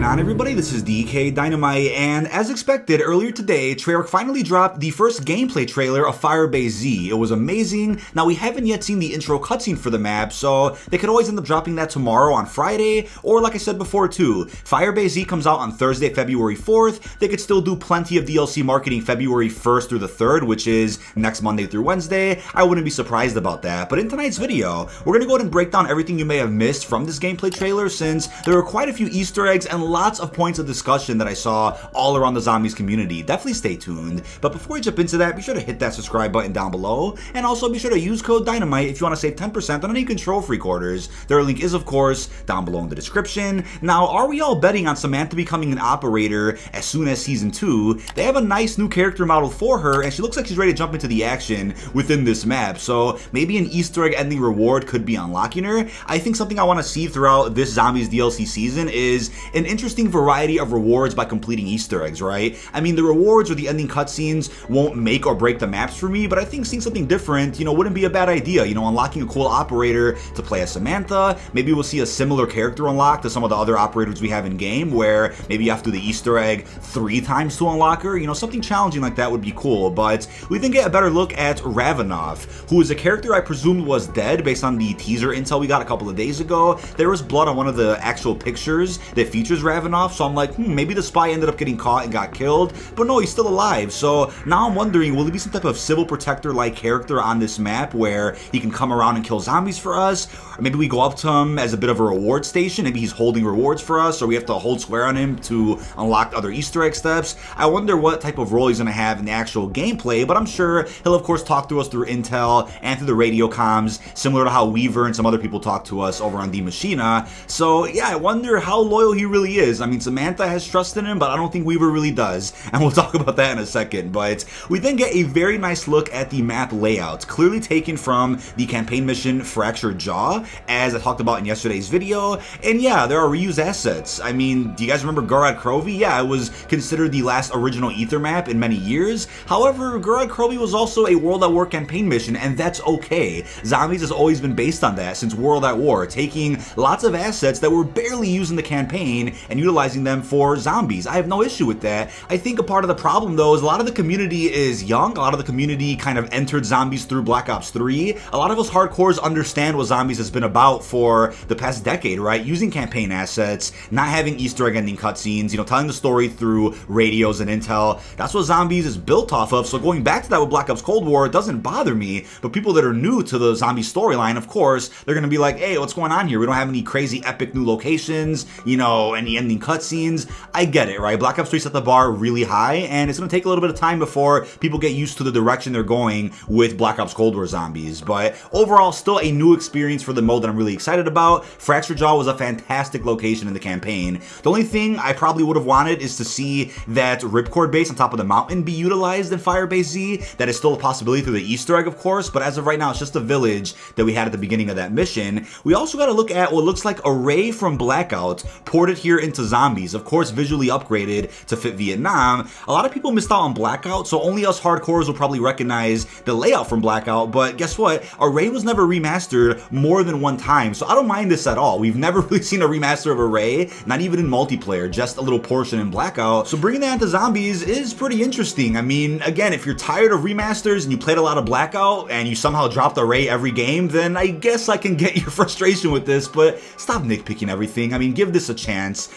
on, everybody? This is dkdynamite, and as expected, earlier today, Treyarch finally dropped the first gameplay trailer of Firebase Z. It was amazing. Now, we haven't yet seen the intro cutscene for the map, so they could always end up dropping that tomorrow on Friday, or like I said before too, Firebase Z comes out on Thursday, February 4th. They could still do plenty of DLC marketing February 1st through the 3rd, which is next Monday through Wednesday. I wouldn't be surprised about that. But in tonight's video, we're going to go ahead and break down everything you may have missed from this gameplay trailer, since there were quite a few Easter eggs and lots of points of discussion that I saw all around the zombies community. Definitely stay tuned. But before we jump into that, be sure to hit that subscribe button down below, and also be sure to use code DYNAMITE if you want to save 10% on any Control Freak orders. Their link is, of course, down below in the description. Now, are we all betting on Samantha becoming an operator as soon as Season 2? They have a nice new character model for her, and she looks like she's ready to jump into the action within this map, so maybe an Easter egg ending reward could be unlocking her. I think something I want to see throughout this Zombies DLC season is an interesting variety of rewards by completing Easter eggs, right? I mean, the rewards or the ending cutscenes won't make or break the maps for me, but I think seeing something different, wouldn't be a bad idea. Unlocking a cool operator to play as Samantha. Maybe we'll see a similar character unlock to some of the other operators we have in game, where maybe you have to do the Easter egg 3 times to unlock her. Something challenging like that would be cool. But we then get a better look at Ravenov, who is a character I presumed was dead based on the teaser intel we got a couple of days ago. There was blood on one of the actual pictures that features Ravenov, so I'm like, maybe the spy ended up getting caught and got killed, but no, he's still alive. So now I'm wondering, will he be some type of civil protector-like character on this map where he can come around and kill zombies for us? Or maybe we go up to him as a bit of a reward station, maybe he's holding rewards for us, or we have to hold square on him to unlock other Easter egg steps. I wonder what type of role he's going to have in the actual gameplay, but I'm sure he'll of course talk to us through intel and through the radio comms, similar to how Weaver and some other people talk to us over on the Machina. So yeah, I wonder how loyal he really is. I mean, Samantha has trust in him, but I don't think Weaver really does, and we'll talk about that in a second. But we then get a very nice look at the map layout, clearly taken from the campaign mission Fractured Jaw, as I talked about in yesterday's video. And yeah, there are reused assets. I mean, do you guys remember Gorod Krovi? Yeah, it was considered the last original Ether map in many years. However, Gorod Krovi was also a World at War campaign mission, and that's okay. Zombies has always been based on that since World at War, taking lots of assets that were barely used in the campaign and utilizing them for zombies. I have no issue with that. I think a part of the problem though is a lot of the community is young. A lot of the community kind of entered zombies through Black Ops 3. A lot of us hardcores understand what zombies has been about for the past decade, right? Using campaign assets, not having Easter egg ending cutscenes, telling the story through radios and intel. That's what zombies is built off of. So going back to that with Black Ops Cold War, it doesn't bother me. But people that are new to the zombie storyline, of course, they're gonna be like, hey, what's going on here? We don't have any crazy epic new locations, any ending cutscenes. I get it, right? Black Ops 3 set the bar really high, and it's gonna take a little bit of time before people get used to the direction they're going with Black Ops Cold War zombies. But overall, still a new experience for the mode that I'm really excited about. Fractured Jaw was a fantastic location in the campaign. The only thing I probably would have wanted is to see that ripcord base on top of the mountain be utilized in Firebase Z. That is still a possibility through the Easter egg, of course, but as of right now, it's just a village that we had at the beginning of that mission. We also got to look at what looks like a Ray from Blackout ported here into zombies, of course visually upgraded to fit Vietnam. A lot of people missed out on Blackout, so only us hardcores will probably recognize the layout from Blackout, but guess what? Array was never remastered more than one time, so I don't mind this at all. We've never really seen a remaster of Array, not even in multiplayer, just a little portion in Blackout, so bringing that into zombies is pretty interesting. I mean, again, if you're tired of remasters and you played a lot of Blackout and you somehow dropped Array every game, then I guess I can get your frustration with this, but stop nitpicking everything. I mean, give this a chance.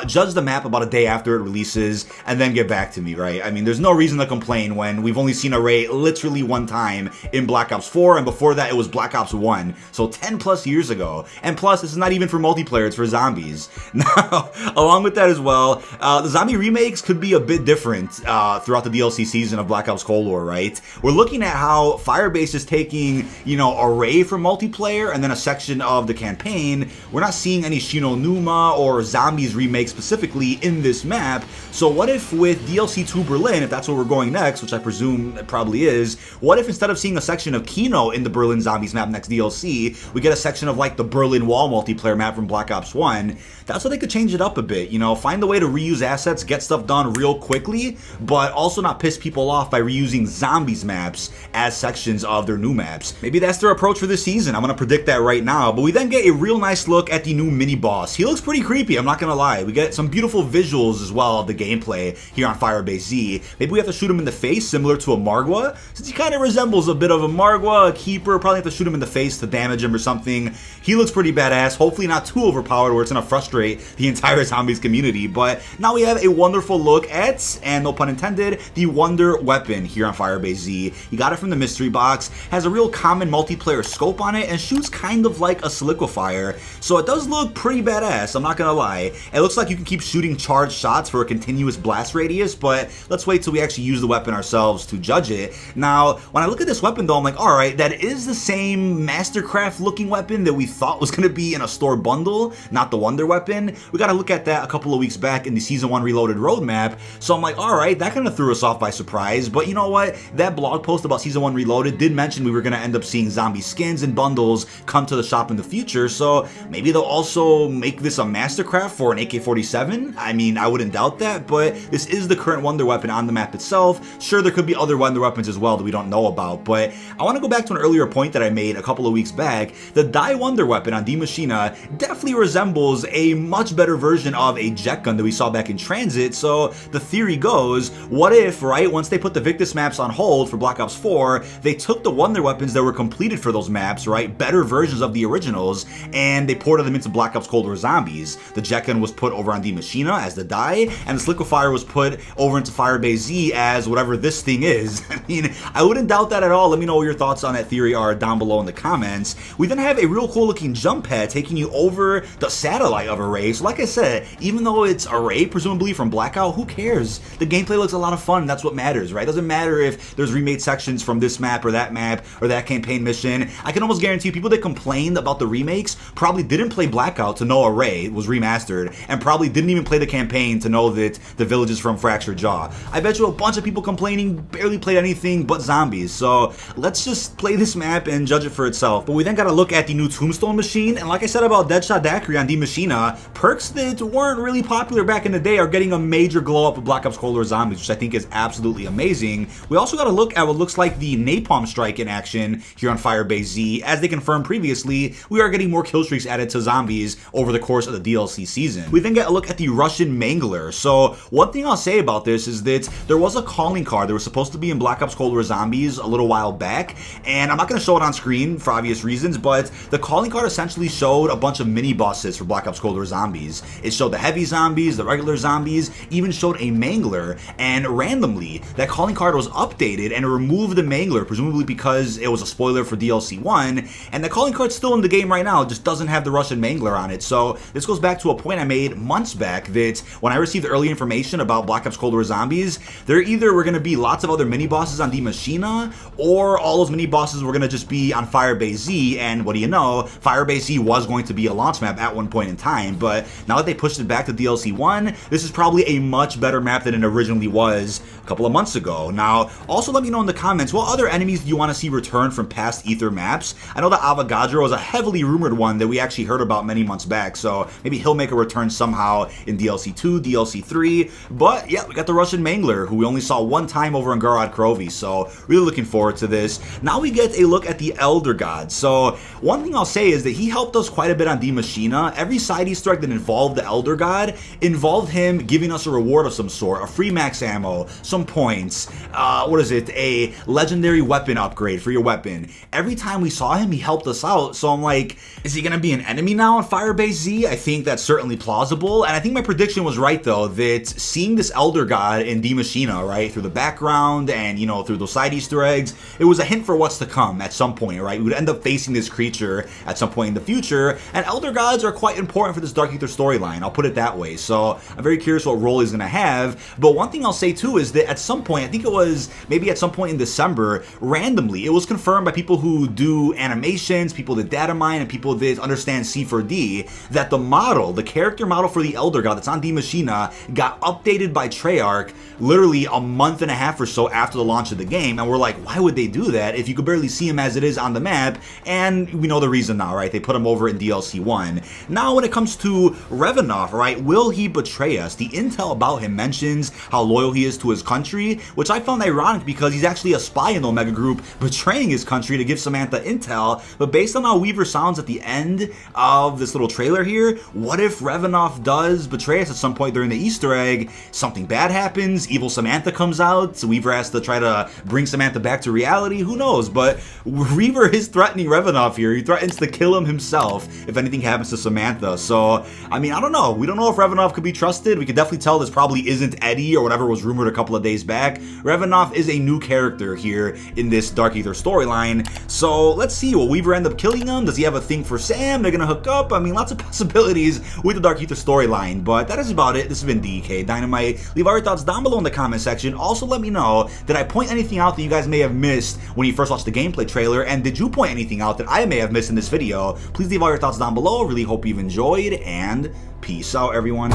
Judge the map about a day after it releases, and then get back to me, right? I mean, there's no reason to complain when we've only seen Array literally one time in Black Ops 4, and before that it was Black Ops 1, so 10 plus years ago. And plus, this is not even for multiplayer, it's for zombies. Now, along with that as well, the zombie remakes could be a bit different throughout the DLC season of Black Ops Cold War, right? We're looking at how Firebase is taking, Array from multiplayer and then a section of the campaign. We're not seeing any Shinonuma or Zombies remake specifically in this map. So what if with DLC 2 Berlin, if that's where we're going next, which I presume it probably is, what if instead of seeing a section of Kino in the Berlin Zombies map next DLC, we get a section of like the Berlin Wall multiplayer map from Black Ops 1? That's how they could change it up a bit, find a way to reuse assets, get stuff done real quickly, but also not piss people off by reusing zombies maps as sections of their new maps. Maybe that's their approach for this season. I'm gonna predict that right now. But we then get a real nice look at the new mini boss. He looks pretty creepy, I'm not gonna gonna lie. We get some beautiful visuals as well of the gameplay here on Firebase Z. Maybe we have to shoot him in the face, similar to a Margwa, since he kind of resembles a bit of a Margwa, a keeper. Probably have to shoot him in the face to damage him or something. He looks pretty badass. Hopefully not too overpowered where it's gonna frustrate the entire zombies community. But now we have a wonderful look at, and no pun intended, the Wonder weapon here on Firebase Z. You got it from the mystery box. Has a real common multiplayer scope on it and shoots kind of like a Sliquifier. So it does look pretty badass, I'm not gonna lie. It looks like you can keep shooting charged shots for a continuous blast radius, but let's wait till we actually use the weapon ourselves to judge it. Now, when I look at this weapon though, I'm like, alright, that is the same Mastercraft looking weapon that we thought was gonna be in a store bundle, not the Wonder weapon. We gotta look at that a couple of weeks back in the Season 1 Reloaded roadmap, so I'm like, alright, that kind of threw us off by surprise, but you know what? That blog post about Season 1 Reloaded did mention we were gonna end up seeing zombie skins and bundles come to the shop in the future, so maybe they'll also make this a Mastercraft for an AK-47? I mean, I wouldn't doubt that, but this is the current Wonder weapon on the map itself. Sure, there could be other Wonder weapons as well that we don't know about, but I want to go back to an earlier point that I made a couple of weeks back. The Die Wonder weapon on D Machina definitely resembles a much better version of a jet gun that we saw back in Transit, so the theory goes, what if, right, once they put the Victus maps on hold for Black Ops 4, they took the Wonder weapons that were completed for those maps, right, better versions of the originals, and they ported them into Black Ops Cold War Zombies. The jet gun was put over on D Machina as the Die, and the Sliquifier was put over into Firebase Z as whatever this thing is. I mean, I wouldn't doubt that at all. Let me know what your thoughts on that theory are down below in the comments. We then have a real cool looking jump pad taking you over the satellite of Array. So like I said, even though it's Array, presumably from Blackout, who cares? The gameplay looks a lot of fun. That's what matters, right? It doesn't matter if there's remade sections from this map or that campaign mission. I can almost guarantee you people that complained about the remakes probably didn't play Blackout to know Array was remastered, and probably didn't even play the campaign to know that the villages from Fractured Jaw. I bet you a bunch of people complaining barely played anything but zombies, so let's just play this map and judge it for itself. But we then gotta look at the new Tombstone machine, and like I said about Deadshot Daiquiri on D Machina, perks that weren't really popular back in the day are getting a major glow up of Black Ops Cold War Zombies, which I think is absolutely amazing. We also gotta look at what looks like the Napalm strike in action here on Firebase Z. As they confirmed previously, we are getting more kill streaks added to zombies over the course of the DLC season. We then get a look at the Russian Mangler. So one thing I'll say about this is that there was a calling card that was supposed to be in Black Ops Cold War Zombies a little while back, and I'm not going to show it on screen for obvious reasons, but the calling card essentially showed a bunch of mini bosses for Black Ops Cold War Zombies. It showed the heavy zombies, the regular zombies, even showed a Mangler, and randomly that calling card was updated and it removed the Mangler, presumably because it was a spoiler for DLC 1, and the calling card's still in the game right now, it just doesn't have the Russian Mangler on it. So this goes back to a point I made months back that when I received early information about Black Ops Cold War Zombies, there either were going to be lots of other mini bosses on D Machina, or all those mini bosses were going to just be on Firebase Z, and what do you know, Firebase Z was going to be a launch map at one point in time, but now that they pushed it back to DLC 1, this is probably a much better map than it originally was a couple of months ago. Now, also let me know in the comments, what other enemies do you want to see return from past Ether maps? I know that Avogadro was a heavily rumored one that we actually heard about many months back, so maybe he'll make a return somehow in DLC 2, DLC 3, but yeah, we got the Russian Mangler, who we only saw one time over in Gorod Krovi, so really looking forward to this. Now we get a look at the Elder God. So one thing I'll say is that he helped us quite a bit on D Machina. Every side Easter egg that involved the Elder God involved him giving us a reward of some sort, a free max ammo, some points, a legendary weapon upgrade for your weapon. Every time we saw him, he helped us out, so I'm like, is he gonna be an enemy now on Firebase Z? I think that's certainly plausible, and I think my prediction was right though, that seeing this Elder God in D Machina, right, through the background and, you know, through those side Easter eggs, it was a hint for what's to come at some point, right? We would end up facing this creature at some point in the future, and Elder Gods are quite important for this Dark Ether storyline, I'll put it that way, so I'm very curious what role he's gonna have. But one thing I'll say too is that at some point, I think it was maybe at some point in December, randomly, it was confirmed by people who do animations, people that data mine, and people that understand C4D, that the model, the character model for the Elder God that's on D Machina got updated by Treyarch literally a month and a half or so after the launch of the game, and we're like, why would they do that if you could barely see him as it is on the map? And we know the reason now, right? They put him over in DLC 1. Now when it comes to Revanov, right, will he betray us? The intel about him mentions how loyal he is to his country, which I found ironic because he's actually a spy in the Omega Group betraying his country to give Samantha intel. But based on how Weaver sounds at the end of this little trailer here, what if Revanov Revenoff does betray us at some point during the Easter egg, something bad happens, evil Samantha comes out, so Weaver has to try to bring Samantha back to reality, who knows, but Weaver is threatening Revenoff here. He threatens to kill him himself if anything happens to Samantha. So, I mean, I don't know. We don't know if Revenoff could be trusted. We could definitely tell this probably isn't Eddie or whatever was rumored a couple of days back. Revenoff is a new character here in this Dark Ether storyline. So, let's see. Will Weaver end up killing him? Does he have a thing for Sam? They're gonna hook up? I mean, lots of possibilities with the Dark Ether storyline, but that is about it. This has been dkdynamite. Leave all your thoughts down below in the comment section. Also, let me know, did I point anything out that you guys may have missed when you first watched the gameplay trailer, and did you point anything out that I may have missed in this video? Please leave all your thoughts down below. Really hope you've enjoyed, and peace out, everyone.